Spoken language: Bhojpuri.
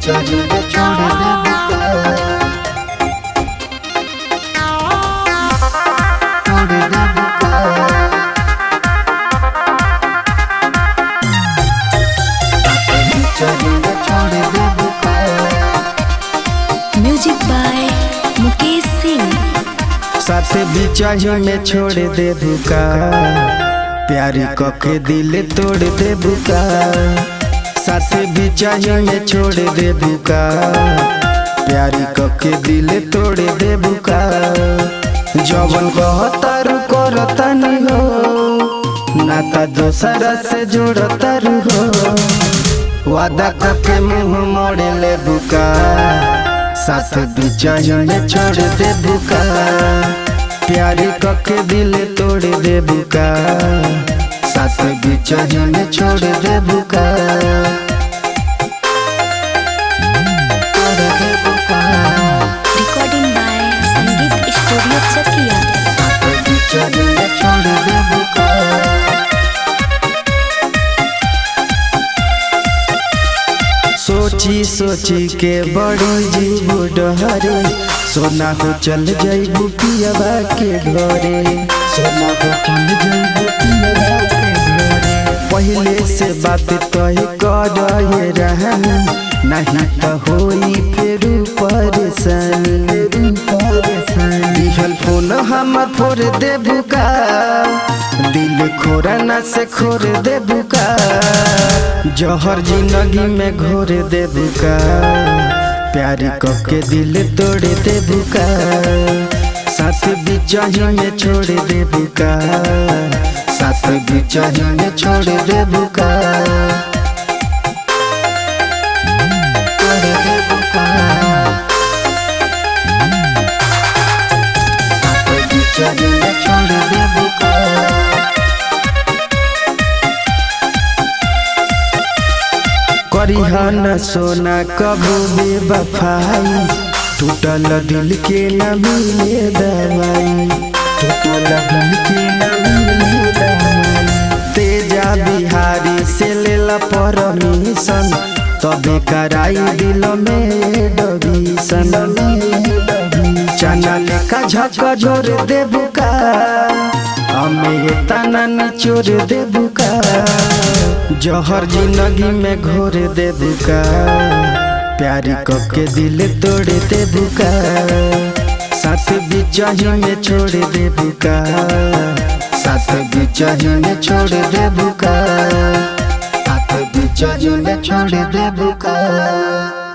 बिचारी में छोड़ दे बुका, छोड़ दे बुका। बिचारी में छोड़ दे बुका। Music by Mukesh Singh. साथ बिचाही में छोड़ दे बुका, प्यारी कके दिल तोड़ दे बुका। साथ बिचाही में छोड़ दे बुका, प्यारी कके दिल तोड़ दे बुका। जवन कहतारू करतानी हो, नाता दोसरा से जोड़तारू हो। वादा कके मुँह मोड़ ले बुका, साथ बिचाही में छोड़ दे बुका। प्यारी कके दिल तोड़ दे बुका, साथ बिचाही में छोड़ दे बुका। रिकॉर्डिंग बाय संगीत स्टूडियो चकिया। साथ बिचाही में छोड़ दे बुका। सोची सोची के बड़ी जीव डहरे, सोना हो चल जाइबू पियबा के घरे। सोना हो चल जाइबू पियबा के घरे। पहले से बात तय कर रहनी, नहीं तो होई फिर परेशानी। दिहल फोन हम फोड़ दे बुका, दिल खोराना से खोर दे बुका। जहर जिंदगी में घोर दे बुका, प्यारी कके दिल तोड़ दे बुका। साथ बिचाही में छोड़ दे बुका, साथ बिचाही में छोड़ दे बुका। छोड़ दे बुका। साथ बिचाही में छोड़ दे बुका। करिहा न सोना कबू बेवफाई, टूटल दिल के न मिले दवाई। टूटल दिल के न मिले दवाई। तेजा बिहारी से लेला परमिशन, तबे कराई दिल में एडमिशन। चना लेका झका जोर दे बुका, हमें तना निचोर दे बुका। जहर जिंदगी में घोर दे बुका, प्यारी कके दिल तोड़ दे बुका। साथ बिचाही में छोड़ दे बुका, साथ बिचाही में छोड़ दे बुका। साथ बिचाही में छोड़ दे बुका।